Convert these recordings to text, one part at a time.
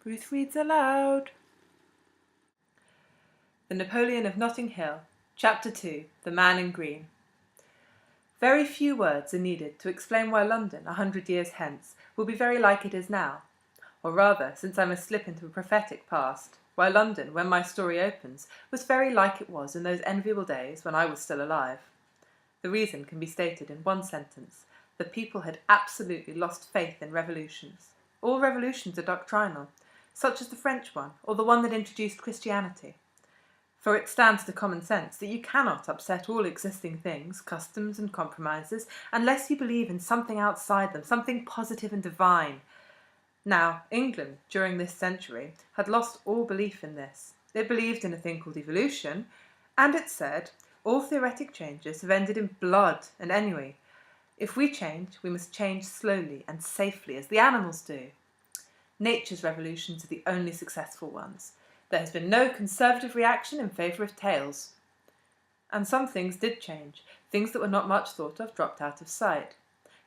Ruth reads aloud. The Napoleon of Notting Hill, Chapter 2, The Man in Green. Very few words are needed to explain why London, 100 years hence, will be very like it is now. Or rather, since I must slip into a prophetic past, why London, when my story opens, was very like it was in those enviable days when I was still alive. The reason can be stated in one sentence. The people had absolutely lost faith in revolutions. All revolutions are doctrinal, such as the French one, or the one that introduced Christianity. For it stands to common sense that you cannot upset all existing things, customs and compromises, unless you believe in something outside them, something positive and divine. Now, England, during this century, had lost all belief in this. It believed in a thing called evolution, and it said, all theoretic changes have ended in blood, and anyway, if we change, we must change slowly and safely, as the animals do. Nature's revolutions are the only successful ones. There has been no conservative reaction in favour of tails. And some things did change. Things that were not much thought of dropped out of sight.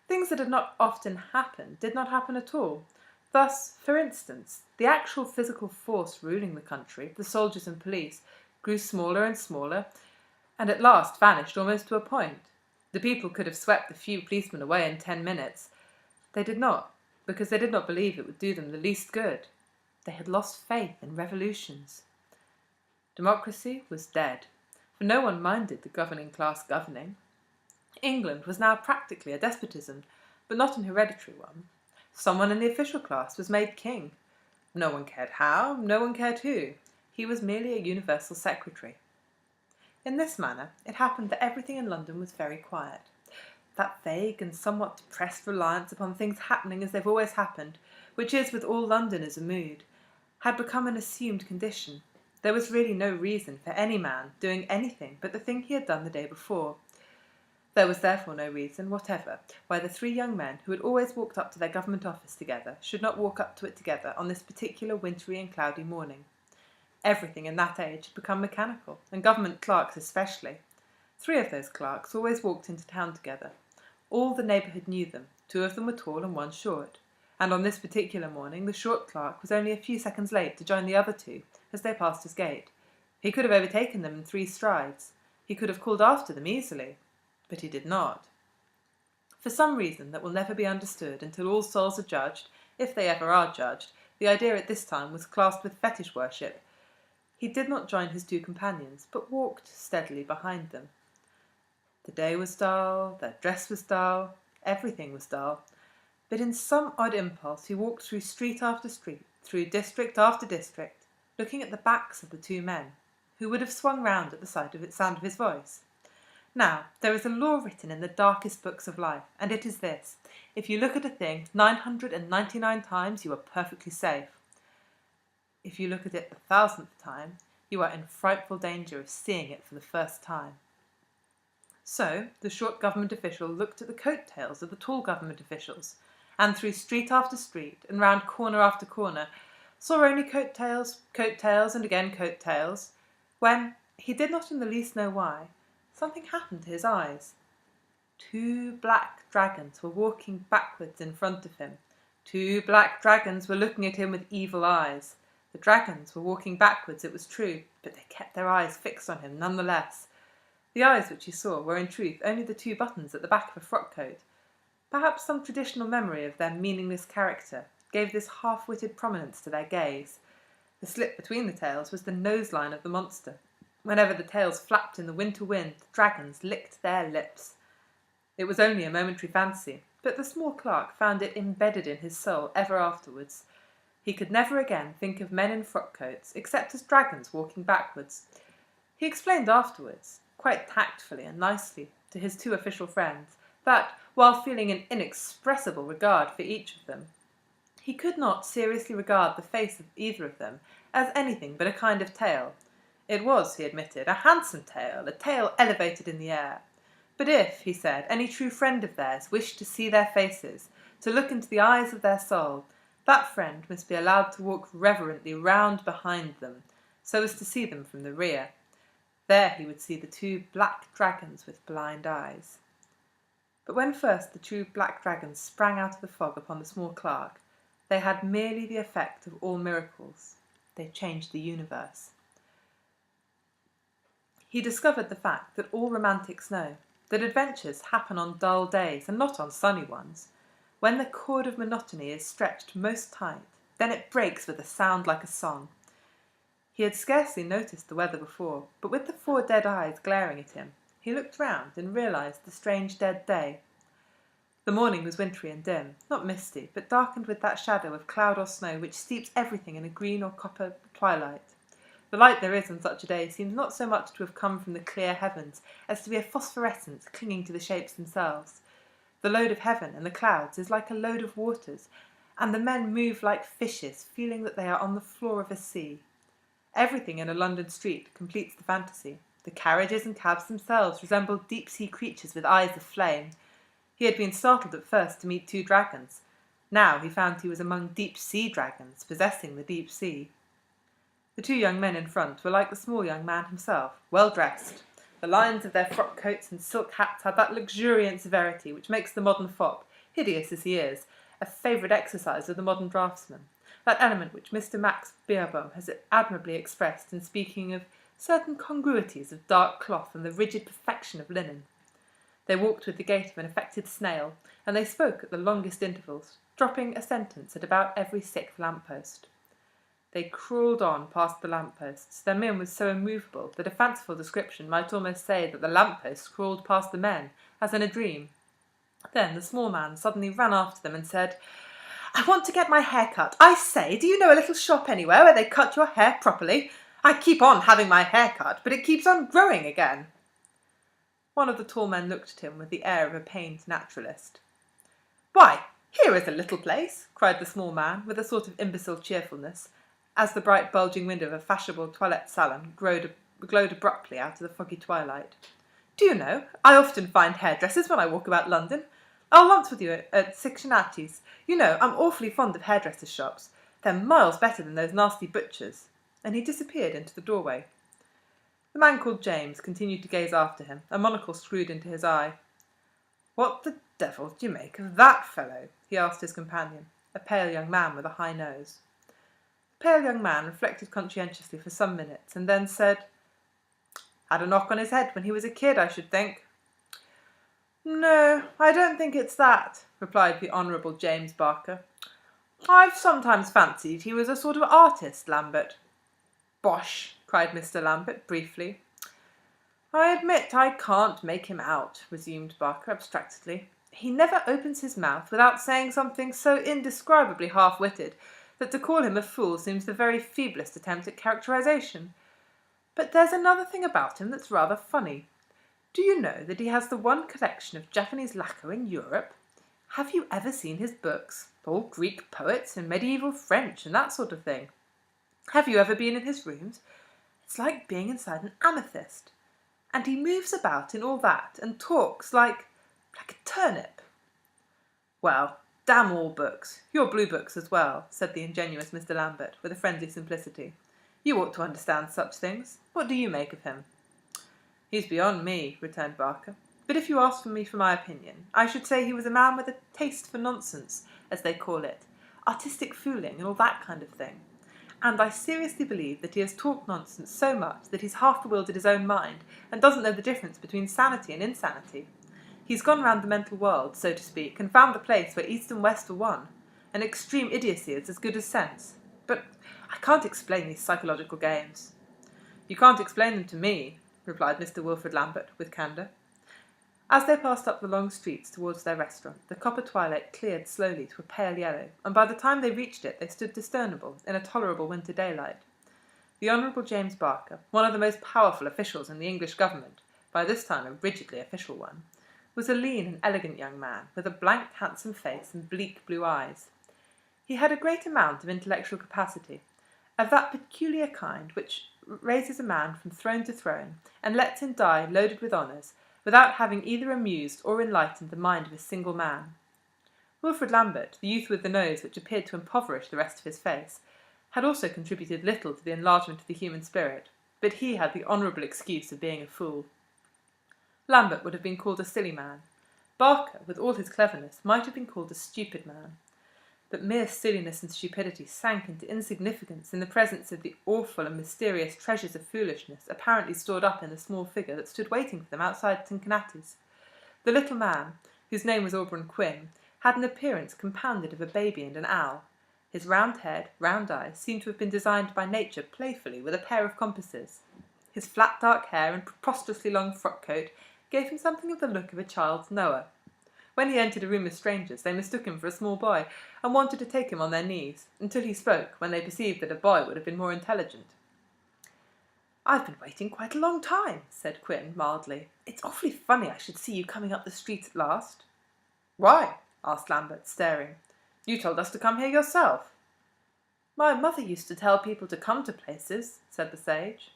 Things that had not often happened did not happen at all. Thus, for instance, the actual physical force ruling the country, the soldiers and police, grew smaller and smaller, and at last vanished almost to a point. The people could have swept the few policemen away in 10 minutes. They did not, because they did not believe it would do them the least good. They had lost faith in revolutions. Democracy was dead, for no one minded the governing class governing. England was now practically a despotism, but not an hereditary one. Someone in the official class was made king. No one cared how, no one cared who. He was merely a universal secretary. In this manner, it happened that everything in London was very quiet. That vague and somewhat depressed reliance upon things happening as they've always happened, which is with all Londoners a mood, had become an assumed condition. There was really no reason for any man doing anything but the thing he had done the day before. There was therefore no reason whatever why the 3 young men who had always walked up to their government office together should not walk up to it together on this particular wintry and cloudy morning. Everything in that age had become mechanical, and government clerks especially. 3 of those clerks always walked into town together. All the neighbourhood knew them. 2 of them were tall and 1 short. And on this particular morning the short clerk was only a few seconds late to join the other 2 as they passed his gate. He could have overtaken them in 3 strides. He could have called after them easily. But he did not. For some reason that will never be understood until all souls are judged, if they ever are judged, the idea at this time was classed with fetish worship. He did not join his 2 companions, but walked steadily behind them. The day was dull, their dress was dull, everything was dull. But in some odd impulse he walked through street after street, through district after district, looking at the backs of the 2 men, who would have swung round at the sound of his voice. Now, there is a law written in the darkest books of life, and it is this: if you look at a thing 999 times, you are perfectly safe. If you look at it the 1000th time, you are in frightful danger of seeing it for the first time. So, the short government official looked at the coat-tails of the tall government officials, and through street after street, and round corner after corner, saw only coat-tails, and again coat-tails, when, he did not in the least know why, something happened to his eyes. 2 black dragons were walking backwards in front of him. 2 black dragons were looking at him with evil eyes. The dragons were walking backwards, it was true, but they kept their eyes fixed on him none the less. The eyes which he saw were in truth only the 2 buttons at the back of a frock-coat. Perhaps some traditional memory of their meaningless character gave this half-witted prominence to their gaze. The slip between the tails was the nose-line of the monster. Whenever the tails flapped in the winter wind, the dragons licked their lips. It was only a momentary fancy, but the small clerk found it embedded in his soul ever afterwards. He could never again think of men in frock-coats except as dragons walking backwards. He explained afterwards, quite tactfully and nicely, to his 2 official friends, that, while feeling an inexpressible regard for each of them, he could not seriously regard the face of either of them as anything but a kind of tail. It was, he admitted, a handsome tail, a tail elevated in the air. But if, he said, any true friend of theirs wished to see their faces, to look into the eyes of their soul, that friend must be allowed to walk reverently round behind them, so as to see them from the rear. There he would see the 2 black dragons with blind eyes. But when first the 2 black dragons sprang out of the fog upon the small clerk, They had merely the effect of all miracles. They changed the universe. He discovered the fact that all romantics know, that adventures happen on dull days and not on sunny ones. When the cord of monotony is stretched most tight, then it breaks with a sound like a song. He had scarcely noticed the weather before, but with the 4 dead eyes glaring at him, he looked round and realised the strange dead day. The morning was wintry and dim, not misty, but darkened with that shadow of cloud or snow which steeps everything in a green or copper twilight. The light there is on such a day seems not so much to have come from the clear heavens as to be a phosphorescence clinging to the shapes themselves. The load of heaven and the clouds is like a load of waters, and the men move like fishes, feeling that they are on the floor of a sea. Everything in a London street completes the fantasy. The carriages and cabs themselves resemble deep-sea creatures with eyes of flame. He had been startled at first to meet 2 dragons. Now he found he was among deep-sea dragons, possessing the deep sea. The 2 young men in front were like the small young man himself, well dressed. The lines of their frock coats and silk hats had that luxuriant severity which makes the modern fop, hideous as he is, a favourite exercise of the modern draftsman, that element which Mr. Max Beerbohm has admirably expressed in speaking of certain congruities of dark cloth and the rigid perfection of linen. They walked with the gait of an affected snail, and they spoke at the longest intervals, dropping a sentence at about every 6th lamp-post. They crawled on past the lamp-posts. Their mien was so immovable that a fanciful description might almost say that the lamp-posts crawled past the men, as in a dream. Then the small man suddenly ran after them and said, "I want to get my hair cut. I say, do you know a little shop anywhere where they cut your hair properly? I keep on having my hair cut, but it keeps on growing again." One of the tall men looked at him with the air of a pained naturalist. "Why, here is a little place," cried the small man, with a sort of imbecile cheerfulness, as the bright bulging window of a fashionable toilette salon glowed abruptly out of the foggy twilight. "Do you know, I often find hairdressers when I walk about London. I'll lunch with you at Ciccianati's. You know, I'm awfully fond of hairdressers' shops. They're miles better than those nasty butchers." And he disappeared into the doorway. The man called James continued to gaze after him, a monocle screwed into his eye. "What the devil do you make of that fellow?" he asked his companion, a pale young man with a high nose. The pale young man reflected conscientiously for some minutes, and then said, "Had a knock on his head when he was a kid, I should think." "No, I don't think it's that," replied the Honourable James Barker. "I've sometimes fancied he was a sort of artist, Lambert." "Bosh!" cried Mr. Lambert, briefly. "I admit I can't make him out," resumed Barker abstractedly. "He never opens his mouth without saying something so indescribably half-witted that to call him a fool seems the very feeblest attempt at characterization. But there's another thing about him that's rather funny. Do you know that he has the one collection of Japanese lacquer in Europe? Have you ever seen his books? All Greek poets and medieval French and that sort of thing. Have you ever been in his rooms? It's like being inside an amethyst. And he moves about in all that and talks like a turnip." "Well, damn all books. Your blue books as well," said the ingenuous Mr. Lambert, with a friendly simplicity. "You ought to understand such things. What do you make of him?" "He's beyond me," returned Barker. "But if you asked me for my opinion, I should say he was a man with a taste for nonsense, as they call it, artistic fooling and all that kind of thing. And I seriously believe that he has talked nonsense so much that he's half bewildered his own mind and doesn't know the difference between sanity and insanity. He's gone round the mental world, so to speak, and found the place where East and West are one. An extreme idiocy is as good as sense. But I can't explain these psychological games." "You can't explain them to me," replied Mr. Wilfrid Lambert, with candour. As they passed up the long streets towards their restaurant, the copper twilight cleared slowly to a pale yellow, and by the time they reached it they stood discernible in a tolerable winter daylight. The Honourable James Barker, one of the most powerful officials in the English government, by this time a rigidly official one, was a lean and elegant young man, with a blank, handsome face and bleak blue eyes. He had a great amount of intellectual capacity, of that peculiar kind which raises a man from throne to throne, and lets him die loaded with honours, without having either amused or enlightened the mind of a single man. Wilfrid Lambert, the youth with the nose which appeared to impoverish the rest of his face, had also contributed little to the enlargement of the human spirit, but he had the honourable excuse of being a fool. Lambert would have been called a silly man. Barker, with all his cleverness, might have been called a stupid man. but mere silliness and stupidity sank into insignificance in the presence of the awful and mysterious treasures of foolishness apparently stored up in the small figure that stood waiting for them outside Cincinnatus. The little man, whose name was Aubrey Quin, had an appearance compounded of a baby and an owl. His round head, round eyes, seemed to have been designed by nature playfully with a pair of compasses. His flat dark hair and preposterously long frock coat gave him something of the look of a child's Noah. When he entered a room of strangers, they mistook him for a small boy, and wanted to take him on their knees, until he spoke, when they perceived that a boy would have been more intelligent. "I've been waiting quite a long time," said Quin, mildly. "It's awfully funny I should see you coming up the street at last." "Why?" asked Lambert, staring. "You told us to come here yourself." "My mother used to tell people to come to places," said the sage.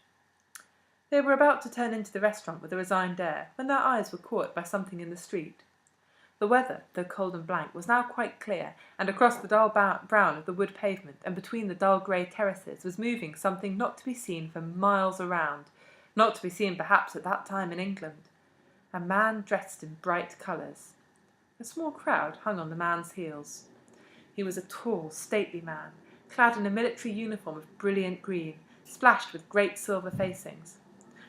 They were about to turn into the restaurant with a resigned air, when their eyes were caught by something in the street. The weather, though cold and blank, was now quite clear, and across the dull brown of the wood pavement and between the dull grey terraces was moving something not to be seen for miles around, not to be seen perhaps at that time in England. A man dressed in bright colours. A small crowd hung on the man's heels. He was a tall, stately man, clad in a military uniform of brilliant green, splashed with great silver facings.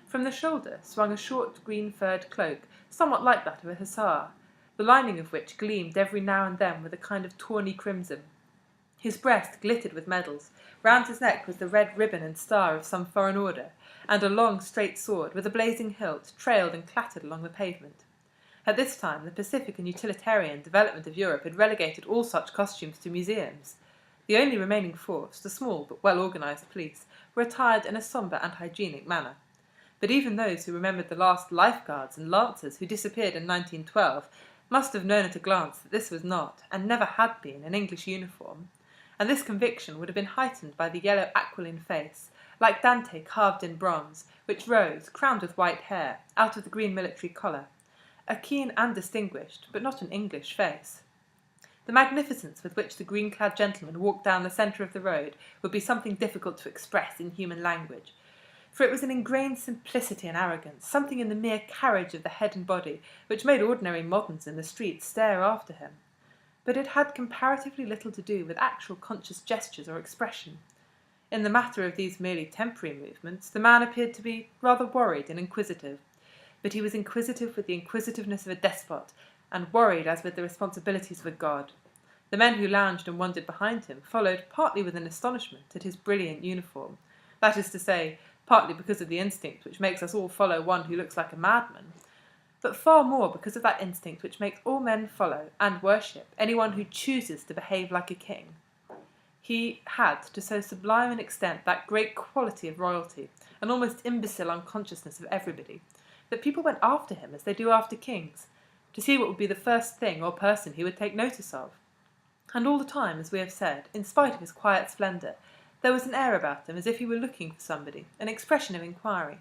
From the shoulder swung a short green furred cloak, somewhat like that of a hussar, the lining of which gleamed every now and then with a kind of tawny crimson. His breast glittered with medals, round his neck was the red ribbon and star of some foreign order, and a long straight sword with a blazing hilt trailed and clattered along the pavement. At this time the pacific and utilitarian development of Europe had relegated all such costumes to museums. The only remaining force, the small but well-organised police, were attired in a sombre and hygienic manner. But even those who remembered the last lifeguards and lancers who disappeared in 1912 must have known at a glance that this was not, and never had been, an English uniform, and this conviction would have been heightened by the yellow aquiline face, like Dante carved in bronze, which rose, crowned with white hair, out of the green military collar, a keen and distinguished, but not an English face. The magnificence with which the green-clad gentleman walked down the centre of the road would be something difficult to express in human language, for it was an ingrained simplicity and arrogance, something in the mere carriage of the head and body, which made ordinary moderns in the street stare after him. But it had comparatively little to do with actual conscious gestures or expression. In the matter of these merely temporary movements, the man appeared to be rather worried and inquisitive, but he was inquisitive with the inquisitiveness of a despot, and worried as with the responsibilities of a god. The men who lounged and wondered behind him followed partly with an astonishment at his brilliant uniform, that is to say, partly because of the instinct which makes us all follow one who looks like a madman, but far more because of that instinct which makes all men follow and worship anyone who chooses to behave like a king. He had to so sublime an extent that great quality of royalty, an almost imbecile unconsciousness of everybody, that people went after him as they do after kings, to see what would be the first thing or person he would take notice of. And all the time, as we have said, in spite of his quiet splendour, there was an air about him as if he were looking for somebody, an expression of inquiry.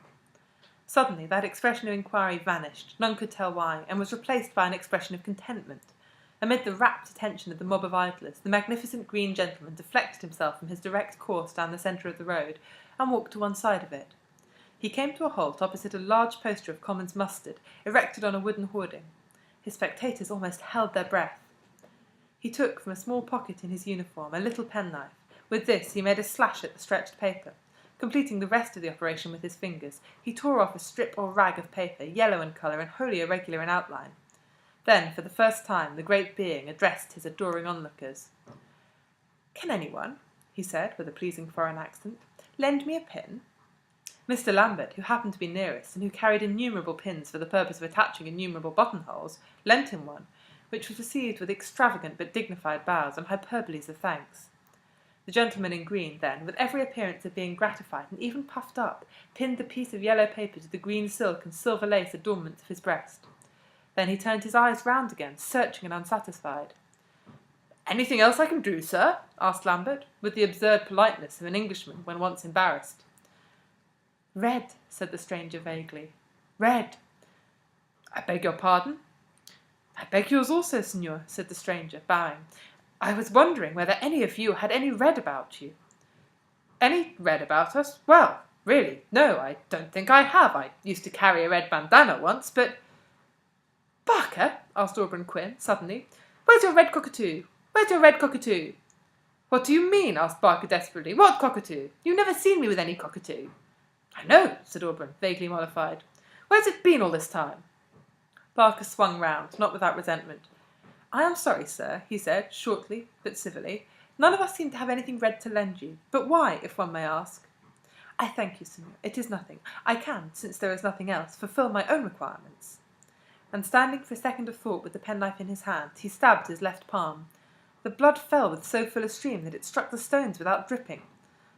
Suddenly that expression of inquiry vanished, none could tell why, and was replaced by an expression of contentment. Amid the rapt attention of the mob of idlers, the magnificent green gentleman deflected himself from his direct course down the centre of the road, and walked to one side of it. He came to a halt opposite a large poster of Commons mustard, erected on a wooden hoarding. His spectators almost held their breath. He took from a small pocket in his uniform a little penknife. With this he made a slash at the stretched paper. Completing the rest of the operation with his fingers, he tore off a strip or rag of paper, yellow in colour and wholly irregular in outline. Then, for the first time, the great being addressed his adoring onlookers. "Can anyone," he said, with a pleasing foreign accent, "lend me a pin?" Mr. Lambert, who happened to be nearest, and who carried innumerable pins for the purpose of attaching innumerable buttonholes, lent him one, which was received with extravagant but dignified bows and hyperboles of thanks. The gentleman in green, then, with every appearance of being gratified and even puffed up, pinned the piece of yellow paper to the green silk and silver lace adornments of his breast. Then he turned his eyes round again, searching and unsatisfied. "Anything else I can do, sir?" asked Lambert, with the absurd politeness of an Englishman when once embarrassed. "Red," said the stranger vaguely. "Red." "I beg your pardon?" "I beg yours also, senor," said the stranger, bowing. "I was wondering whether any of you had any red about you." "Any red about us? Well, really, no, I don't think I have. I used to carry a red bandana once, but—" "Barker," asked Aubrey Quin, suddenly, "where's your red cockatoo?" Where's your red cockatoo?" "What do you mean?" asked Barker desperately. "What cockatoo? You've never seen me with any cockatoo." "I know," said Auburn, vaguely mollified. "Where's it been all this time?" Barker swung round, not without resentment. "I am sorry, sir," he said, shortly but civilly. "None of us seem to have anything red to lend you. But why, if one may ask?" "I thank you, senor. It is nothing. I can, since there is nothing else, fulfil my own requirements." And standing for a second of thought with the penknife in his hand, he stabbed his left palm. The blood fell with so full a stream that it struck the stones without dripping.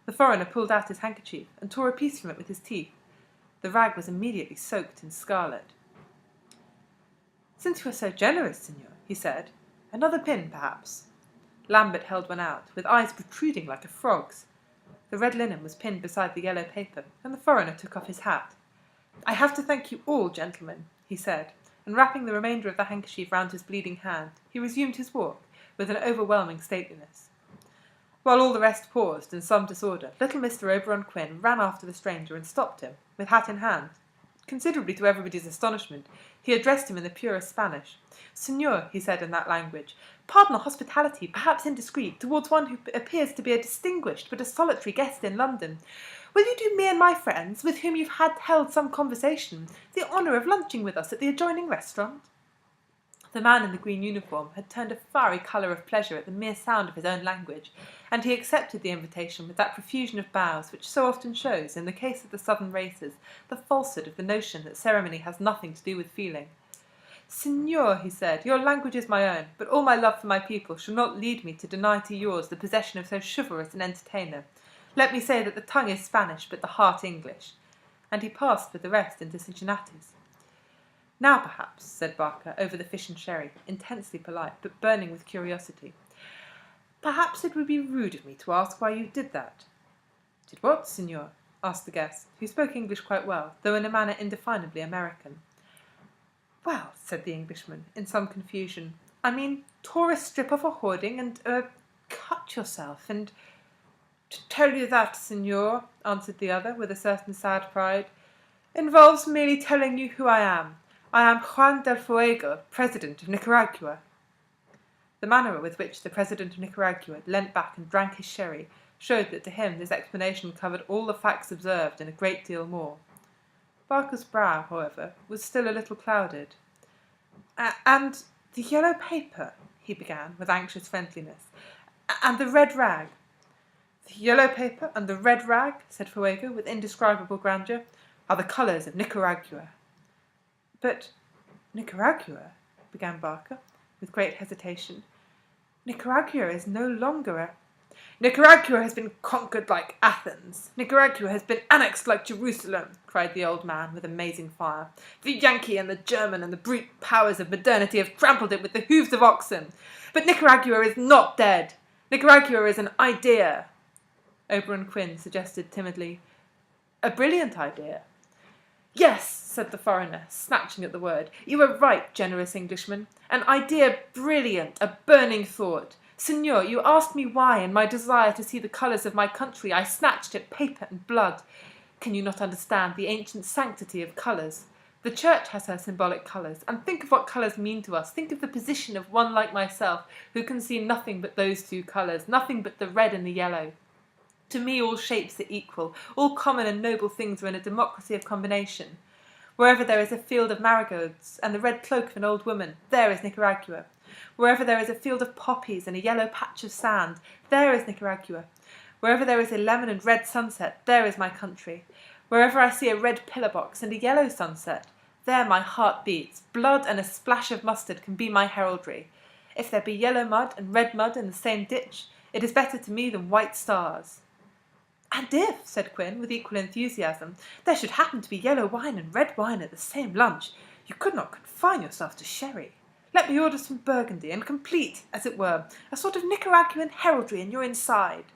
The foreigner pulled out his handkerchief and tore a piece from it with his teeth. The rag was immediately soaked in scarlet. "Since you are so generous, senor," he said, "another pin, perhaps." Lambert held one out, with eyes protruding like a frog's. The red linen was pinned beside the yellow paper, and the foreigner took off his hat. "I have to thank you all, gentlemen," he said, and wrapping the remainder of the handkerchief round his bleeding hand, he resumed his walk with an overwhelming stateliness. While all the rest paused in some disorder, little Mr. Oberon Quin ran after the stranger and stopped him, with hat in hand. Considerably to everybody's astonishment, he addressed him in the purest Spanish. "Senor," he said in that language, "pardon a hospitality, perhaps indiscreet, towards one who appears to be a distinguished but a solitary guest in London. Will you do me and my friends, with whom you've held some conversation, the honour of lunching with us at the adjoining restaurant?" The man in the green uniform had turned a fiery colour of pleasure at the mere sound of his own language, and he accepted the invitation with that profusion of bows which so often shows, in the case of the southern races, the falsehood of the notion that ceremony has nothing to do with feeling. "Senor," he said, "your language is my own, but all my love for my people shall not lead me to deny to yours the possession of so chivalrous an entertainer. Let me say that the tongue is Spanish, but the heart English." And he passed with the rest into Cincinnatus. "Now, perhaps," said Barker, over the fish and sherry, intensely polite, but burning with curiosity, "perhaps it would be rude of me to ask why you did that." "Did what, senor?" asked the guest, who spoke English quite well, though in a manner indefinably American. "Well," said the Englishman, in some confusion, "I mean, tore a strip off a hoarding and, cut yourself, and—" "To tell you that, senor," answered the other, with a certain sad pride, "involves merely telling you who I am. I am Juan del Fuego, President of Nicaragua." The manner with which the President of Nicaragua leant back and drank his sherry showed that to him this explanation covered all the facts observed and a great deal more. Barker's brow, however, was still a little clouded. "And the yellow paper," he began, with anxious friendliness, "and the red rag." "The yellow paper and the red rag," said Fuego, with indescribable grandeur, "are the colours of Nicaragua." "But Nicaragua," began Barker, with great hesitation, "Nicaragua is no longer a—" "Nicaragua has been conquered like Athens. Nicaragua has been annexed like Jerusalem," cried the old man with amazing fire. "The Yankee and the German and the brute powers of modernity have trampled it with the hooves of oxen. But Nicaragua is not dead. Nicaragua is an idea." Oberon Quin suggested timidly, "A brilliant idea." "Yes," said the foreigner, snatching at the word. "You are right, generous Englishman. An idea brilliant, a burning thought. Senor, you asked me why, in my desire to see the colours of my country, I snatched at paper and blood. Can you not understand the ancient sanctity of colours? The Church has her symbolic colours, and think of what colours mean to us. Think of the position of one like myself, who can see nothing but those two colours, nothing but the red and the yellow. To me all shapes are equal, all common and noble things are in a democracy of combination. Wherever there is a field of marigolds and the red cloak of an old woman, there is Nicaragua. Wherever there is a field of poppies and a yellow patch of sand, there is Nicaragua. Wherever there is a lemon and red sunset, there is my country. Wherever I see a red pillar box and a yellow sunset, there my heart beats. Blood and a splash of mustard can be my heraldry. If there be yellow mud and red mud in the same ditch, it is better to me than white stars." "And if," said Quin, with equal enthusiasm, "there should happen to be yellow wine and red wine at the same lunch, you could not confine yourself to sherry. Let me order some Burgundy, and complete, as it were, a sort of Nicaraguan heraldry in your inside."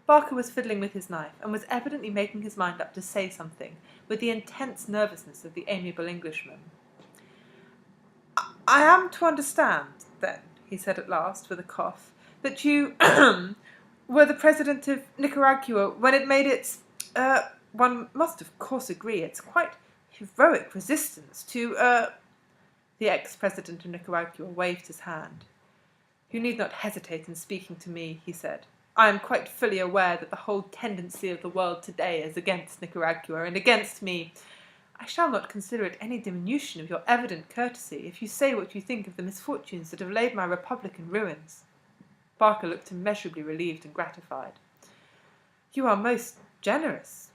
Barker was fiddling with his knife, and was evidently making his mind up to say something, with the intense nervousness of the amiable Englishman. "I am to understand, then," he said at last, with a cough, "that you were the President of Nicaragua when it made its, one must of course agree, it's quite heroic resistance to, The ex-President of Nicaragua waved his hand. "You need not hesitate in speaking to me," he said. "I am quite fully aware that the whole tendency of the world today is against Nicaragua and against me. I shall not consider it any diminution of your evident courtesy if you say what you think of the misfortunes that have laid my republic in ruins." Barker looked immeasurably relieved and gratified. "You are most generous,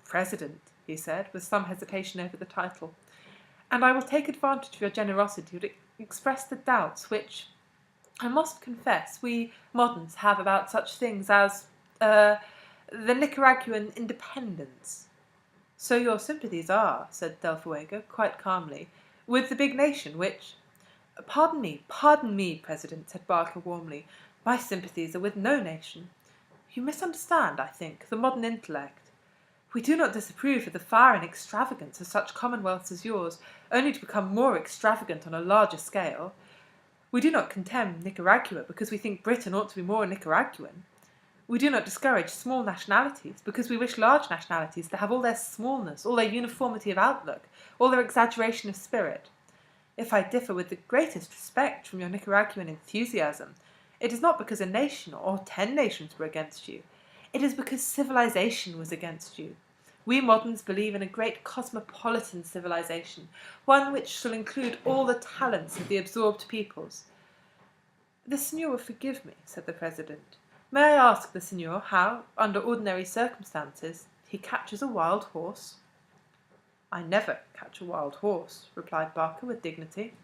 President," he said, with some hesitation over the title, "and I will take advantage of your generosity to express the doubts which, I must confess, we moderns have about such things as the Nicaraguan independence." "So your sympathies are," said Del Fuego, quite calmly, "with the big nation which—" Pardon me, President," said Barker warmly. "My sympathies are with no nation. You misunderstand, I think, the modern intellect. We do not disapprove of the fire and extravagance of such commonwealths as yours, only to become more extravagant on a larger scale. We do not contemn Nicaragua because we think Britain ought to be more Nicaraguan. We do not discourage small nationalities because we wish large nationalities to have all their smallness, all their uniformity of outlook, all their exaggeration of spirit. If I differ with the greatest respect from your Nicaraguan enthusiasm, it is not because a nation or 10 nations were against you. It is because civilization was against you. We moderns believe in a great cosmopolitan civilization, one which shall include all the talents of the absorbed peoples." "The Signor will forgive me," said the President. "May I ask the Signor how, under ordinary circumstances, he catches a wild horse?" "I never catch a wild horse," replied Barker with dignity.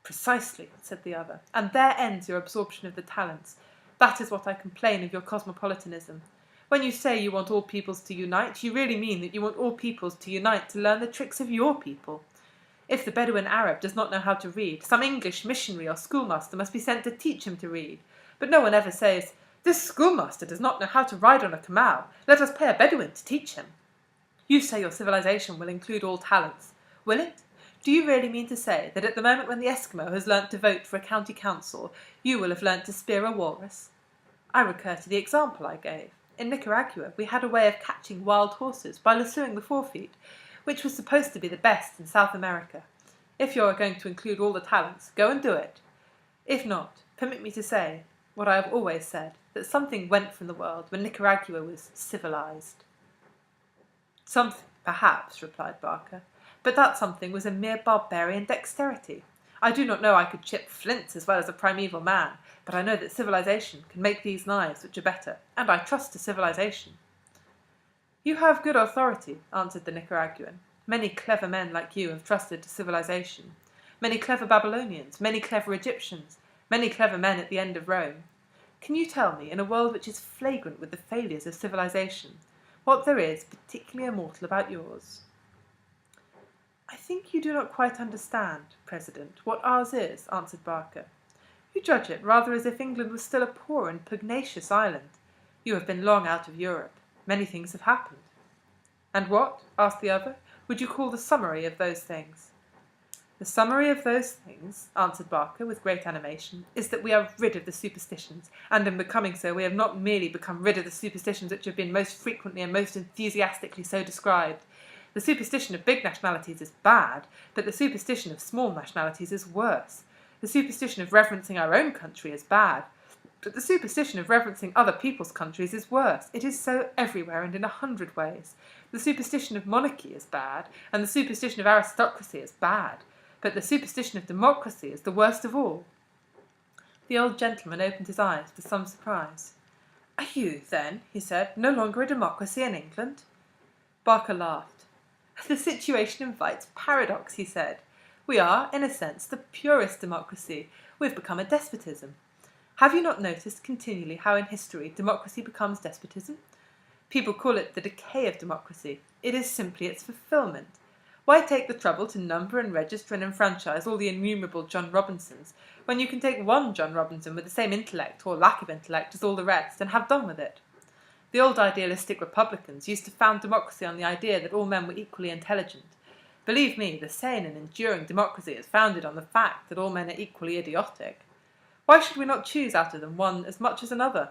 "Precisely," said the other, "and there ends your absorption of the talents. That is what I complain of your cosmopolitanism. When you say you want all peoples to unite, you really mean that you want all peoples to unite to learn the tricks of your people. If the Bedouin Arab does not know how to read, some English missionary or schoolmaster must be sent to teach him to read. But no one ever says, 'This schoolmaster does not know how to ride on a camel. Let us pay a Bedouin to teach him.' You say your civilization will include all talents. Will it? Do you really mean to say that at the moment when the Eskimo has learnt to vote for a county council, you will have learnt to spear a walrus? I recur to the example I gave. In Nicaragua we had a way of catching wild horses by lassoing the forefeet, which was supposed to be the best in South America. If you are going to include all the talents, go and do it. If not, permit me to say, what I have always said, that something went from the world when Nicaragua was civilized." "Something, perhaps," replied Barker, "but that something was a mere barbarian dexterity. I do not know I could chip flints as well as a primeval man, but I know that civilization can make these knives which are better, and I trust to civilization." "You have good authority," answered the Nicaraguan. "Many clever men like you have trusted to civilization. Many clever Babylonians, many clever Egyptians, many clever men at the end of Rome. Can you tell me, in a world which is flagrant with the failures of civilization, what there is particularly immortal about yours?" "I think you do not quite understand, President, what ours is," answered Barker. "You judge it rather as if England was still a poor and pugnacious island. You have been long out of Europe. Many things have happened." "And what," asked the other, "would you call the summary of those things?" "The summary of those things," answered Barker with great animation, "is that we are rid of the superstitions, and in becoming so we have not merely become rid of the superstitions which have been most frequently and most enthusiastically so described. The superstition of big nationalities is bad, but the superstition of small nationalities is worse. The superstition of reverencing our own country is bad, but the superstition of reverencing other people's countries is worse. It is so everywhere and in 100 ways. The superstition of monarchy is bad, and the superstition of aristocracy is bad, but the superstition of democracy is the worst of all." The old gentleman opened his eyes with some surprise. "Are you, then," he said, "no longer a democracy in England?" Barker laughed. "The situation invites paradox," he said. "We are, in a sense, the purest democracy. We have become a despotism. Have you not noticed continually how in history democracy becomes despotism? People call it the decay of democracy. It is simply its fulfilment. Why take the trouble to number and register and enfranchise all the innumerable John Robinsons, when you can take one John Robinson with the same intellect or lack of intellect as all the rest, and have done with it? The old idealistic republicans used to found democracy on the idea that all men were equally intelligent. Believe me, the sane and enduring democracy is founded on the fact that all men are equally idiotic. Why should we not choose out of them one as much as another?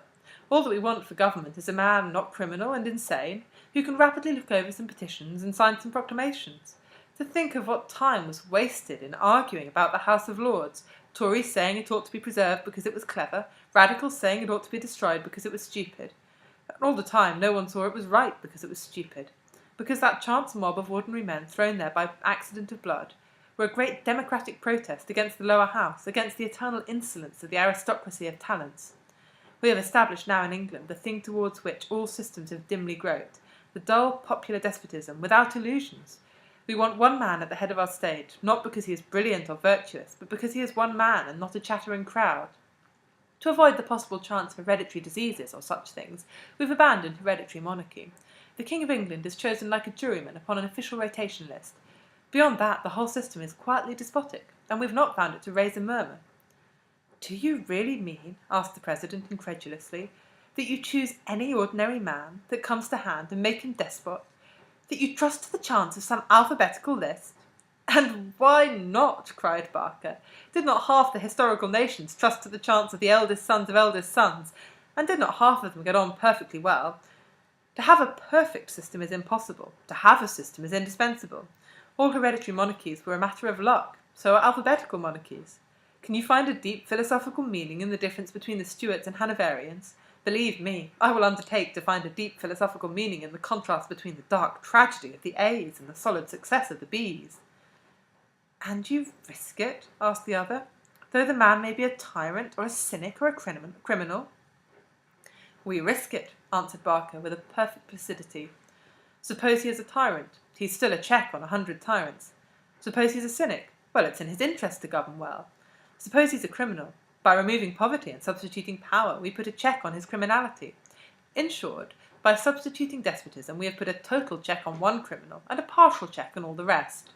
All that we want for government is a man not criminal and insane, who can rapidly look over some petitions and sign some proclamations. To think of what time was wasted in arguing about the House of Lords, Tories saying it ought to be preserved because it was clever, Radicals saying it ought to be destroyed because it was stupid. And all the time no one saw it was right because it was stupid. Because that chance mob of ordinary men thrown there by accident of blood were a great democratic protest against the lower house, against the eternal insolence of the aristocracy of talents. We have established now in England the thing towards which all systems have dimly groped, the dull popular despotism without illusions. We want one man at the head of our state, not because he is brilliant or virtuous, but because he is one man and not a chattering crowd. To avoid the possible chance of hereditary diseases or such things, we have abandoned hereditary monarchy. The King of England is chosen like a juryman upon an official rotation list. Beyond that, the whole system is quietly despotic, and we have not found it to raise a murmur. "Do you really mean," asked the President incredulously, "that you choose any ordinary man that comes to hand and make him despot? That you trust to the chance of some alphabetical list?" "And why not?" cried Barker. "Did not half the historical nations trust to the chance of the eldest sons of eldest sons, and did not half of them get on perfectly well? To have a perfect system is impossible. To have a system is indispensable. All hereditary monarchies were a matter of luck. So are alphabetical monarchies. Can you find a deep philosophical meaning in the difference between the Stuarts and Hanoverians? Believe me, I will undertake to find a deep philosophical meaning in the contrast between the dark tragedy of the A's and the solid success of the B's." "And you risk it?" asked the other, "though the man may be a tyrant or a cynic or a criminal?" "We risk it," answered Barker with a perfect placidity. "Suppose he is a tyrant, he's still a check on 100 tyrants. Suppose he's a cynic, well, it's in his interest to govern well. Suppose he's a criminal, by removing poverty and substituting power, we put a check on his criminality. In short, by substituting despotism, we have put a total check on one criminal and a partial check on all the rest."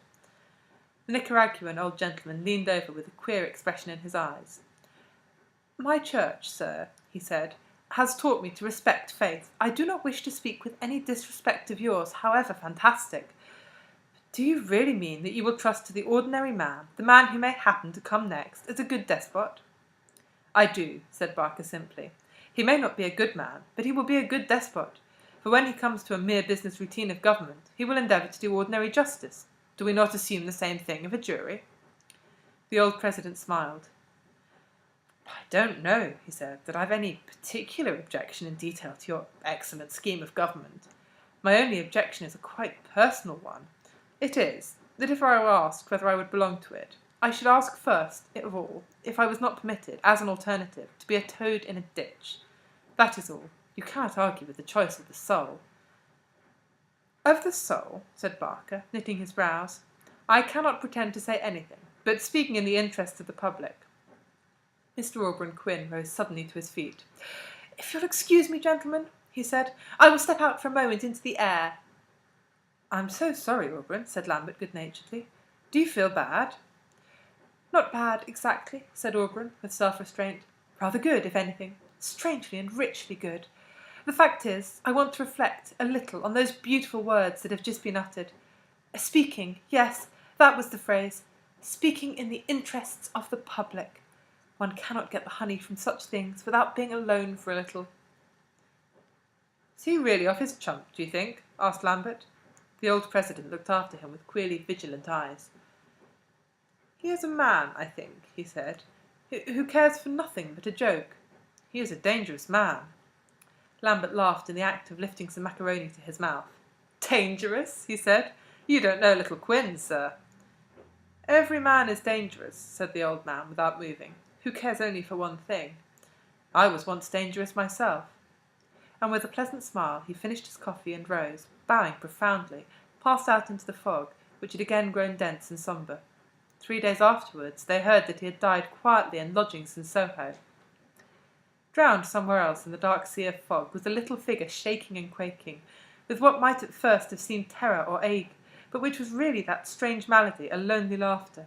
The Nicaraguan old gentleman leaned over with a queer expression in his eyes. "My church, sir," he said, "has taught me to respect faith. I do not wish to speak with any disrespect of yours, however fantastic. Do you really mean that you will trust to the ordinary man, the man who may happen to come next, as a good despot?" "I do," said Barker simply. "He may not be a good man, but he will be a good despot. For when he comes to a mere business routine of government, he will endeavour to do ordinary justice. Do we not assume the same thing of a jury?" The old President smiled. "I don't know," he said, "that I've any particular objection in detail to your excellent scheme of government. My only objection is a quite personal one. It is, that if I were asked whether I would belong to it, I should ask first of all if I was not permitted, as an alternative, to be a toad in a ditch. That is all. You cannot argue with the choice of the soul." "Of the soul," said Barker, knitting his brows, "I cannot pretend to say anything, but speaking in the interest of the public." Mr. Aubrey Quinn rose suddenly to his feet. "If you'll excuse me, gentlemen," he said, "I will step out for a moment into the air." "I'm so sorry, Aubrey," said Lambert good-naturedly. "Do you feel bad?" "Not bad, exactly," said Aubrey, with self-restraint. "Rather good, if anything. Strangely and richly good. The fact is, I want to reflect a little on those beautiful words that have just been uttered. Speaking, yes, that was the phrase. Speaking in the interests of the public. One cannot get the honey from such things without being alone for a little." "Is he really off his chump, do you think?" asked Lambert. The old President looked after him with queerly vigilant eyes. "He is a man, I think," he said, "who cares for nothing but a joke. He is a dangerous man." Lambert laughed in the act of lifting some macaroni to his mouth. "Dangerous?" he said. "You don't know little Quinn, sir." "Every man is dangerous," said the old man, without moving, "who cares only for one thing. I was once dangerous myself." And with a pleasant smile he finished his coffee and rose, bowing profoundly, passed out into the fog, which had again grown dense and sombre. 3 days afterwards they heard that he had died quietly in lodgings in Soho. Drowned somewhere else in the dark sea of fog was a little figure shaking and quaking, with what might at first have seemed terror or ague, but which was really that strange malady, a lonely laughter.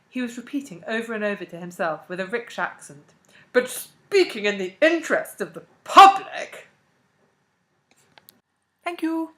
He was repeating over and over to himself, with a rich accent, "But speaking in the interest of the public." Thank you.